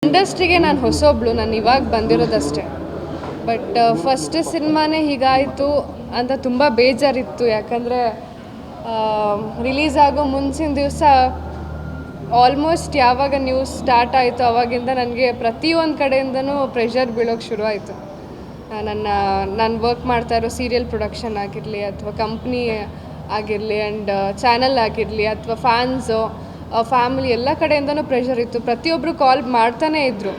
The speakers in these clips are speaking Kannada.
ಇಂಡಸ್ಟ್ರಿಗೆ ನಾನು ಹೊಸೊಬ್ಳು, ನಾನು ಇವಾಗ ಬಂದಿರೋದಷ್ಟೇ. ಬಟ್ ಫಸ್ಟ್ ಸಿನಿಮಾನೇ ಹೀಗಾಯಿತು ಅಂತ ತುಂಬ ಬೇಜಾರಿತ್ತು. ಯಾಕಂದರೆ ರಿಲೀಸ್ ಆಗೋ ಮುಂಚಿನ ದಿವಸ ಆಲ್ಮೋಸ್ಟ್ ಯಾವಾಗ ನ್ಯೂಸ್ ಸ್ಟಾರ್ಟ್ ಆಯಿತು ಆವಾಗಿಂದ ನನಗೆ ಪ್ರತಿಯೊಂದು ಕಡೆಯಿಂದನೂ ಪ್ರೆಷರ್ ಬೀಳೋಕ್ಕೆ ಶುರುವಾಯಿತು. ನಾನು ವರ್ಕ್ ಮಾಡ್ತಾ ಇರೋ ಸೀರಿಯಲ್ ಪ್ರೊಡಕ್ಷನ್ ಆಗಿರಲಿ ಅಥವಾ ಕಂಪ್ನಿ ಆಗಿರಲಿ ಆ್ಯಂಡ್ ಚಾನಲ್ ಆಗಿರಲಿ ಅಥವಾ ಫ್ಯಾನ್ಸು ಫ್ಯಾಮಿಲಿ ಎಲ್ಲ ಕಡೆಯಿಂದನೂ ಪ್ರೆಷರ್ ಇತ್ತು. ಪ್ರತಿಯೊಬ್ಬರು ಕಾಲ್ ಮಾಡ್ತಾನೇ ಇದ್ದರು.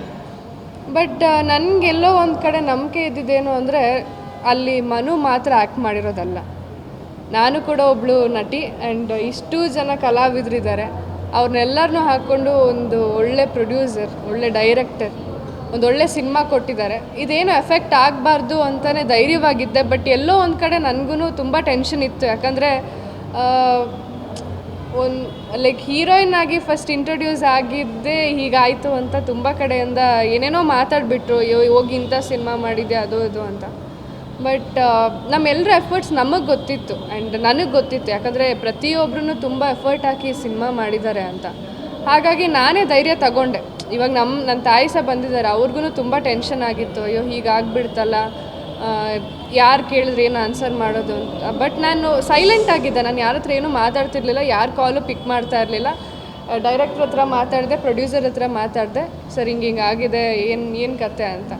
ಬಟ್ ನನಗೆಲ್ಲೋ ಒಂದು ಕಡೆ ನಂಬಿಕೆ ಇದ್ದಿದ್ದೇನು ಅಂದರೆ ಅಲ್ಲಿ ಮನು ಮಾತ್ರ ಆ್ಯಕ್ಟ್ ಮಾಡಿರೋದಲ್ಲ, ನಾನು ಕೂಡ ಒಬ್ಬಳು ನಟಿ ಆ್ಯಂಡ್ ಇಷ್ಟು ಜನ ಕಲಾವಿದರಿದ್ದಾರೆ. ಅವ್ರನ್ನೆಲ್ಲರನ್ನೂ ಹಾಕ್ಕೊಂಡು ಒಂದು ಒಳ್ಳೆ ಪ್ರೊಡ್ಯೂಸರ್, ಒಳ್ಳೆ ಡೈರೆಕ್ಟರ್, ಒಂದು ಒಳ್ಳೆ ಸಿನಿಮಾ ಕೊಟ್ಟಿದ್ದಾರೆ. ಇದೇನು ಎಫೆಕ್ಟ್ ಆಗಬಾರ್ದು ಅಂತಲೇ ಧೈರ್ಯವಾಗಿದ್ದೆ. ಬಟ್ ಎಲ್ಲೋ ಒಂದು ಕಡೆ ನನಗೂ ತುಂಬ ಟೆನ್ಷನ್ ಇತ್ತು. ಯಾಕಂದರೆ ಲೈಕ್ ಹೀರೋಯಿನ್ ಆಗಿ ಫಸ್ಟ್ ಇಂಟ್ರೊಡ್ಯೂಸ್ ಆಗಿದ್ದೇ ಹೀಗಾಯಿತು ಅಂತ ತುಂಬ ಕಡೆಯಿಂದ ಏನೇನೋ ಮಾತಾಡಿಬಿಟ್ರು, ಹೋಗಿ ಇಂಥ ಸಿನಿಮಾ ಮಾಡಿದ್ದೆ ಅದು ಇದು ಅಂತ. ಬಟ್ ನಮ್ಮೆಲ್ಲರ ಎಫರ್ಟ್ಸ್ ನಮಗೆ ಗೊತ್ತಿತ್ತು ಆ್ಯಂಡ್ ನನಗೆ ಗೊತ್ತಿತ್ತು. ಯಾಕಂದರೆ ಪ್ರತಿಯೊಬ್ಬರೂ ತುಂಬ ಎಫರ್ಟ್ ಹಾಕಿ ಸಿನಿಮಾ ಮಾಡಿದ್ದಾರೆ ಅಂತ. ಹಾಗಾಗಿ ನಾನೇ ಧೈರ್ಯ ತಗೊಂಡೆ. ಇವಾಗ ನನ್ನ ತಾಯಿ ಸಹ ಬಂದಿದ್ದಾರೆ, ಅವ್ರಿಗೂ ತುಂಬ ಟೆನ್ಷನ್ ಆಗಿತ್ತು. ಅಯ್ಯೋ ಹೀಗಾಗ್ಬಿಡ್ತಲ್ಲ, ಯಾರು ಕೇಳಿದ್ರೆ ಏನು ಆನ್ಸರ್ ಮಾಡೋದು ಅಂತ. ಬಟ್ ನಾನು ಸೈಲೆಂಟ್ ಆಗಿದ್ದೆ. ನಾನು ಯಾರ ಹತ್ರ ಏನೂ ಮಾತಾಡ್ತಿರ್ಲಿಲ್ಲ, ಯಾರ ಕಾಲು ಪಿಕ್ ಮಾಡ್ತಾ ಇರಲಿಲ್ಲ. ಡೈರೆಕ್ಟ್ರ್ ಹತ್ರ ಮಾತಾಡಿದೆ, ಪ್ರೊಡ್ಯೂಸರ್ ಹತ್ರ ಮಾತಾಡಿದೆ, ಸರ್ ಹಿಂಗೆ ಆಗಿದೆ, ಏನು ಕತೆ ಅಂತ.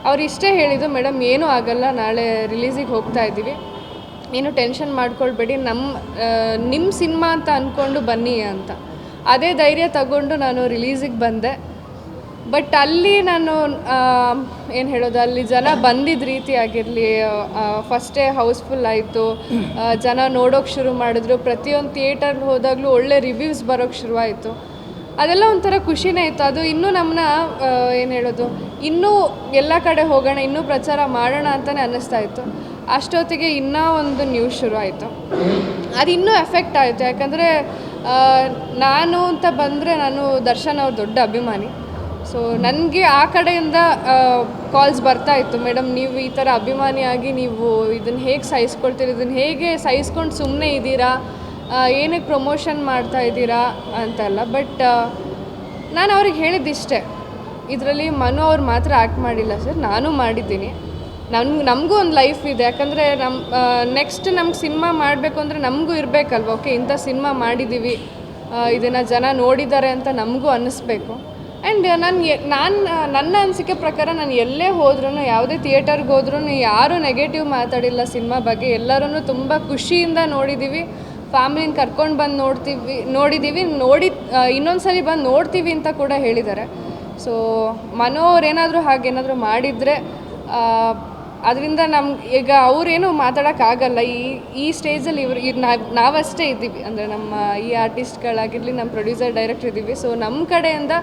ಅವ್ರು ಇಷ್ಟೇ ಹೇಳಿದ್ದು, ಮೇಡಮ್ ಏನೂ ಆಗಲ್ಲ, ನಾಳೆ ರಿಲೀಸಿಗೆ ಹೋಗ್ತಾ ಇದ್ದೀವಿ, ಏನು ಟೆನ್ಷನ್ ಮಾಡ್ಕೊಳ್ಬೇಡಿ, ನಿಮ್ಮ ಸಿನಿಮಾ ಅಂತ ಅಂದ್ಕೊಂಡು ಬನ್ನಿ ಅಂತ. ಅದೇ ಧೈರ್ಯ ತಗೊಂಡು ನಾನು ರಿಲೀಸಿಗೆ ಬಂದೆ. ಬಟ್ ಅಲ್ಲಿ ನಾನು ಏನು ಹೇಳೋದು, ಅಲ್ಲಿ ಜನ ಬಂದಿದ್ದ ರೀತಿ ಆಗಿರಲಿ, ಫಸ್ಟೇ ಹೌಸ್ಫುಲ್ ಆಯಿತು, ಜನ ನೋಡೋಕ್ಕೆ ಶುರು ಮಾಡಿದ್ರು. ಪ್ರತಿಯೊಂದು ಥಿಯೇಟರ್ಗೆ ಹೋದಾಗಲೂ ಒಳ್ಳೆ ರಿವ್ಯೂಸ್ ಬರೋಕ್ಕೆ ಶುರುವಾಯಿತು. ಅದೆಲ್ಲ ಒಂಥರ ಖುಷಿನೇ ಇತ್ತು. ಅದು ಇನ್ನೂ ನಮ್ಮನ್ನ ಏನು ಹೇಳೋದು, ಇನ್ನೂ ಎಲ್ಲ ಕಡೆ ಹೋಗೋಣ, ಇನ್ನೂ ಪ್ರಚಾರ ಮಾಡೋಣ ಅಂತಲೇ ಅನ್ನಿಸ್ತಾ ಇತ್ತು. ಅಷ್ಟೊತ್ತಿಗೆ ಇನ್ನೂ ಒಂದು ನ್ಯೂಸ್ ಶುರು ಆಯಿತು. ಅದು ಇನ್ನೂ ಎಫೆಕ್ಟ್ ಆಯಿತು. ಯಾಕಂದರೆ ನಾನು ಅಂತ ಬಂದರೆ ನಾನು ದರ್ಶನ್ ಅವ್ರ ದೊಡ್ಡ ಅಭಿಮಾನಿ. ಸೊ ನನಗೆ ಆ ಕಡೆಯಿಂದ ಕಾಲ್ಸ್ ಬರ್ತಾಯಿತ್ತು, ಮೇಡಮ್ ನೀವು ಈ ಥರ ಅಭಿಮಾನಿಯಾಗಿ ನೀವು ಇದನ್ನು ಹೇಗೆ ಸಹಿಸ್ಕೊಳ್ತೀರಿ, ಇದನ್ನು ಹೇಗೆ ಸಹಿಸ್ಕೊಂಡು ಸುಮ್ಮನೆ ಇದ್ದೀರಾ, ಏನಕ್ಕೆ ಪ್ರಮೋಷನ್ ಮಾಡ್ತಾ ಇದ್ದೀರಾ ಅಂತೆಲ್ಲ. ಬಟ್ ನಾನು ಅವ್ರಿಗೆ ಹೇಳಿದ್ದಿಷ್ಟೇ, ಇದರಲ್ಲಿ ಮನು ಅವ್ರು ಮಾತ್ರ ಆ್ಯಕ್ಟ್ ಮಾಡಿಲ್ಲ ಸರ್, ನಾನು ಮಾಡಿದ್ದೀನಿ. ನಮಗೂ ಒಂದು ಲೈಫ್ ಇದೆ. ಯಾಕಂದರೆ ನೆಕ್ಸ್ಟ್ ನಮ್ಗೆ ಸಿನಿಮಾ ಮಾಡಬೇಕು ಅಂದರೆ ನಮಗೂ ಇರಬೇಕಲ್ವ, ಓಕೆ ಇಂಥ ಸಿನಿಮಾ ಮಾಡಿದ್ದೀವಿ, ಇದನ್ನು ಜನ ನೋಡಿದ್ದಾರೆ ಅಂತ ನಮಗೂ ಅನ್ನಿಸ್ಬೇಕು. ಆ್ಯಂಡ್ ನನ್ನ ಅನಿಸಿಕೆ ಪ್ರಕಾರ ನಾನು ಎಲ್ಲೇ ಹೋದ್ರೂ, ಯಾವುದೇ ಥಿಯೇಟರ್ಗೆ ಹೋದ್ರೂ ಯಾರೂ ನೆಗೆಟಿವ್ ಮಾತಾಡಿಲ್ಲ ಸಿನಿಮಾ ಬಗ್ಗೆ. ಎಲ್ಲರೂ ತುಂಬ ಖುಷಿಯಿಂದ ನೋಡಿದ್ದೀವಿ. ಫ್ಯಾಮ್ಲಿನ ಕರ್ಕೊಂಡು ಬಂದು ನೋಡಿದ್ದೀವಿ, ಇನ್ನೊಂದು ಸಲ ಬಂದು ನೋಡ್ತೀವಿ ಅಂತ ಕೂಡ ಹೇಳಿದ್ದಾರೆ. ಸೊ ಮನು ಅವ್ರೇನಾದರೂ ಹಾಗೇನಾದರೂ ಮಾಡಿದರೆ ಅದರಿಂದ ಈಗ ಅವರೇನು ಮಾತಾಡೋಕ್ಕಾಗಲ್ಲ. ಈ ಸ್ಟೇಜಲ್ಲಿ ನಾವಷ್ಟೇ ಇದ್ದೀವಿ, ಅಂದರೆ ನಮ್ಮ ಈ ಆರ್ಟಿಸ್ಟ್ಗಳಾಗಿರಲಿ, ನಮ್ಮ ಪ್ರೊಡ್ಯೂಸರ್ ಡೈರೆಕ್ಟರ್ ಇದ್ದೀವಿ. ಸೊ ನಮ್ಮ ಕಡೆಯಿಂದ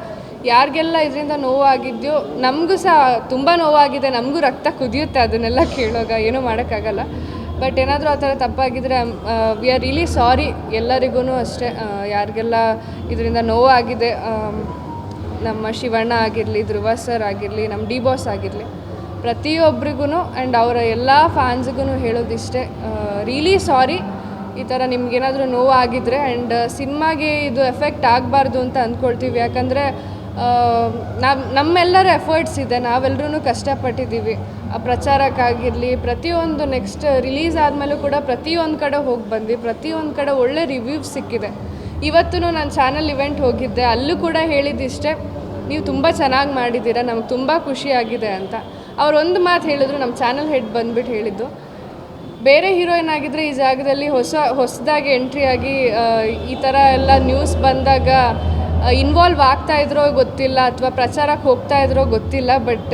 ಯಾರಿಗೆಲ್ಲ ಇದರಿಂದ ನೋವಾಗಿದೆಯೋ, ನಮಗೂ ಸಹ ತುಂಬ ನೋವಾಗಿದೆ, ನಮಗೂ ರಕ್ತ ಕುದಿಯುತ್ತೆ ಅದನ್ನೆಲ್ಲ ಕೇಳೋವಾಗ, ಏನೂ ಮಾಡೋಕ್ಕಾಗಲ್ಲ. ಬಟ್ ಏನಾದರೂ ಆ ಥರ ತಪ್ಪಾಗಿದ್ದರೆ ವಿ ಆರ್ ರಿಯಲಿ ಸಾರಿ ಎಲ್ಲರಿಗೂ ಅಷ್ಟೇ. ಯಾರಿಗೆಲ್ಲ ಇದರಿಂದ ನೋವಾಗಿದೆ, ನಮ್ಮ ಶಿವಣ್ಣ ಆಗಿರಲಿ, ಧ್ರುವ ಸರ್ ಆಗಿರಲಿ, ನಮ್ಮ ಡಿ ಬಾಸ್ ಆಗಿರಲಿ, ಪ್ರತಿಯೊಬ್ಬರಿಗೂ ಆ್ಯಂಡ್ ಅವರ ಎಲ್ಲ ಫ್ಯಾನ್ಸ್ಗೂ ಹೇಳೋದಿಷ್ಟೇ, ರಿಯಲಿ ಸಾರಿ ಈ ಥರ ನಿಮ್ಗೇನಾದರೂ ನೋವಾಗಿದ್ದರೆ. ಆ್ಯಂಡ್ ಸಿನಿಮಾಗೆ ಇದು ಎಫೆಕ್ಟ್ ಆಗಬಾರ್ದು ಅಂತ ಅಂದ್ಕೊಳ್ತೀವಿ. ಯಾಕಂದರೆ ನಮ್ಮೆಲ್ಲರ ಎಫರ್ಟ್ಸ್ ಇದೆ, ನಾವೆಲ್ಲರೂ ಕಷ್ಟಪಟ್ಟಿದ್ದೀವಿ ಆ ಪ್ರಚಾರಕ್ಕಾಗಿರಲಿ, ಪ್ರತಿಯೊಂದು ನೆಕ್ಸ್ಟ್ ರಿಲೀಸ್ ಆದಮೇಲೂ ಕೂಡ ಪ್ರತಿಯೊಂದು ಕಡೆ ಹೋಗಿ ಬಂದ್ವಿ, ಪ್ರತಿಯೊಂದು ಕಡೆ ಒಳ್ಳೆ ರಿವ್ಯೂಸ್ ಸಿಕ್ಕಿದೆ. ಇವತ್ತು ನಾನು ಚಾನಲ್ ಇವೆಂಟ್ ಹೋಗಿದ್ದೆ, ಅಲ್ಲೂ ಕೂಡ ಹೇಳಿದ್ದಿಷ್ಟೇ, ನೀವು ತುಂಬ ಚೆನ್ನಾಗಿ ಮಾಡಿದ್ದೀರಾ, ನಮಗೆ ತುಂಬ ಖುಷಿಯಾಗಿದೆ ಅಂತ. ಅವರೊಂದು ಮಾತು ಹೇಳಿದ್ರು, ನಮ್ಮ ಚಾನಲ್ ಹೆಡ್ ಬಂದುಬಿಟ್ಟು ಹೇಳಿದ್ದು, ಬೇರೆ ಹೀರೋಯಿನ್ ಆಗಿದ್ದರೆ ಈ ಜಾಗದಲ್ಲಿ ಹೊಸದಾಗಿ ಎಂಟ್ರಿ ಆಗಿ ಈ ಥರ ಎಲ್ಲ ನ್ಯೂಸ್ ಬಂದಾಗ ಇನ್ವಾಲ್ವ್ ಆಗ್ತಾಯಿದ್ರೋ ಗೊತ್ತಿಲ್ಲ, ಅಥವಾ ಪ್ರಚಾರಕ್ಕೆ ಹೋಗ್ತಾಯಿದ್ರೋ ಗೊತ್ತಿಲ್ಲ. ಬಟ್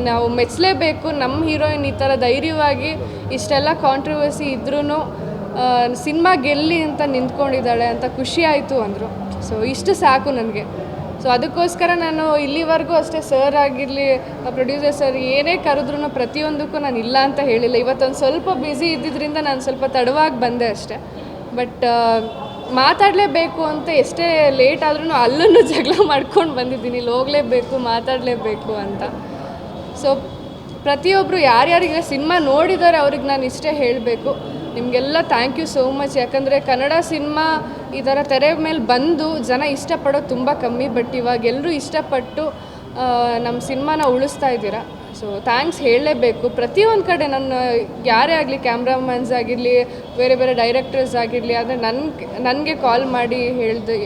ನಾವು ಮೆಚ್ಚಲೇಬೇಕು, ನಮ್ಮ ಹೀರೋಯಿನ್ ಈ ಥರ ಧೈರ್ಯವಾಗಿ ಇಷ್ಟೆಲ್ಲ ಕಾಂಟ್ರವರ್ಸಿ ಇದ್ರೂ ಸಿನಿಮಾ ಗೆಲ್ಲಿ ಅಂತ ನಿಂತ್ಕೊಂಡಿದ್ದಾಳೆ ಅಂತ ಖುಷಿ ಆಯಿತು ಅಂದರು. ಸೊ ಇಷ್ಟು ಸಾಕು ನನಗೆ. ಸೊ ಅದಕ್ಕೋಸ್ಕರ ನಾನು ಇಲ್ಲಿವರೆಗೂ ಅಷ್ಟೇ, ಸರ್ ಆಗಿರಲಿ, ಪ್ರೊಡ್ಯೂಸರ್ ಸರ್ ಏನೇ ಕರೆದ್ರೂ ಪ್ರತಿಯೊಂದಕ್ಕೂ ನಾನು ಇಲ್ಲ ಅಂತ ಹೇಳಿಲ್ಲ. ಇವತ್ತೊಂದು ಸ್ವಲ್ಪ ಬ್ಯುಸಿ ಇದ್ದಿದ್ದರಿಂದ ನಾನು ಸ್ವಲ್ಪ ತಡವಾಗಿ ಬಂದೆ ಅಷ್ಟೇ. ಬಟ್ ಮಾತಾಡಲೇಬೇಕು ಅಂತ ಎಷ್ಟೇ ಲೇಟ್ ಆದ್ರೂ ಅಲ್ಲೂ ಜಗಳ ಮಾಡ್ಕೊಂಡು ಬಂದಿದ್ದೀನಿ, ಇಲ್ಲಿ ಹೋಗಲೇಬೇಕು, ಮಾತಾಡಲೇಬೇಕು ಅಂತ. ಸೊ ಪ್ರತಿಯೊಬ್ಬರು ಯಾರ್ಯಾರಿಗೆ ಸಿನಿಮಾ ನೋಡಿದ್ದಾರೆ ಅವ್ರಿಗೆ ನಾನು ಇಷ್ಟೇ ಹೇಳಬೇಕು, ನಿಮಗೆಲ್ಲ ಥ್ಯಾಂಕ್ ಯು ಸೋ ಮಚ್. ಯಾಕಂದರೆ ಕನ್ನಡ ಸಿನಿಮಾ ಈ ಥರ ತೆರೆ ಮೇಲೆ ಬಂದು ಜನ ಇಷ್ಟಪಡೋದು ತುಂಬ ಕಮ್ಮಿ. ಬಟ್ ಇವಾಗ ಎಲ್ಲರೂ ಇಷ್ಟಪಟ್ಟು ನಮ್ಮ ಸಿನಿಮಾನ ಉಳಿಸ್ತಾ ಇದ್ದೀರಾ. ಸೊ ಥ್ಯಾಂಕ್ಸ್ ಹೇಳಲೇಬೇಕು. ಪ್ರತಿಯೊಂದು ಕಡೆ ನನ್ನ ಯಾರೇ ಆಗಲಿ, ಕ್ಯಾಮ್ರಾಮನ್ಸ್ ಆಗಿರಲಿ, ಬೇರೆ ಬೇರೆ ಡೈರೆಕ್ಟರ್ಸ್ ಆಗಿರಲಿ, ಆದರೆ ನನಗೆ ಕಾಲ್ ಮಾಡಿ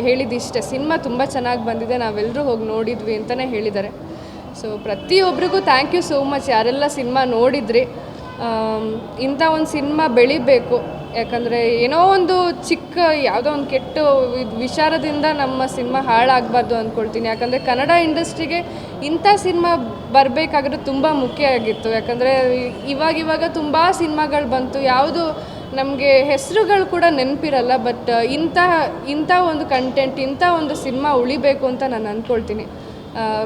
ಹೇಳಿದಿಷ್ಟೇ, ಸಿನಿಮಾ ತುಂಬ ಚೆನ್ನಾಗಿ ಬಂದಿದೆ, ನಾವೆಲ್ಲರೂ ಹೋಗಿ ನೋಡಿದ್ವಿ ಅಂತಲೇ ಹೇಳಿದ್ದಾರೆ. ಸೊ ಪ್ರತಿಯೊಬ್ಬರಿಗೂ ಥ್ಯಾಂಕ್ ಯು ಸೋ ಮಚ್. ಯಾರೆಲ್ಲ ಸಿನಿಮಾ ನೋಡಿದ್ರಿ, ಇಂಥ ಒಂದು ಸಿನಿಮಾ ಬೆಳಿಬೇಕು. ಯಾಕಂದರೆ ಏನೋ ಒಂದು ಚಿಕ್ಕ ಯಾವುದೋ ಒಂದು ಕೆಟ್ಟ ವಿಚಾರದಿಂದ ನಮ್ಮ ಸಿನಿಮಾ ಹಾಳಾಗಬಾರ್ದು ಅಂದ್ಕೊಳ್ತೀನಿ. ಯಾಕಂದರೆ ಕನ್ನಡ ಇಂಡಸ್ಟ್ರಿಗೆ ಇಂಥ ಸಿನಿಮಾ ಬರಬೇಕಾಗಿರೋದು ತುಂಬ ಮುಖ್ಯ ಆಗಿತ್ತು. ಯಾಕಂದರೆ ಇವಾಗ ತುಂಬ ಸಿನಿಮಾಗಳು ಬಂತು, ಯಾವುದು ನಮಗೆ ಹೆಸರುಗಳು ಕೂಡ ನೆನಪಿರಲ್ಲ. ಬಟ್ ಇಂಥ ಒಂದು ಕಂಟೆಂಟ್, ಇಂಥ ಒಂದು ಸಿನಿಮಾ ಉಳಿಬೇಕು ಅಂತ ನಾನು ಅಂದ್ಕೊಳ್ತೀನಿ.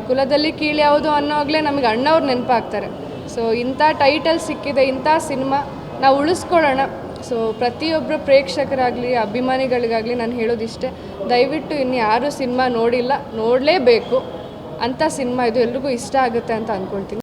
ಕುಲದಲ್ಲಿ ಕೀಳು ಯಾವುದು ಅನ್ನೋವಾಗಲೇ ನಮಗೆ ಅಣ್ಣವ್ರು ನೆನಪಾಗ್ತಾರೆ. ಸೊ ಇಂಥ ಟೈಟಲ್ ಸಿಕ್ಕಿದೆ, ಇಂಥ ಸಿನಿಮಾ ನಾವು ಉಳಿಸ್ಕೊಳ್ಳೋಣ. ಸೊ ಪ್ರತಿಯೊಬ್ಬರು ಪ್ರೇಕ್ಷಕರಾಗಲಿ, ಅಭಿಮಾನಿಗಳಿಗಾಗಲಿ ನಾನು ಹೇಳೋದಿಷ್ಟೇ, ದಯವಿಟ್ಟು ಇನ್ನು ಯಾರೂ ಸಿನಿಮಾ ನೋಡಿಲ್ಲ, ನೋಡಲೇಬೇಕು. ಅಂಥ ಸಿನಿಮಾ ಇದು, ಎಲ್ರಿಗೂ ಇಷ್ಟ ಆಗುತ್ತೆ ಅಂತ ಅಂದ್ಕೊಳ್ತೀನಿ.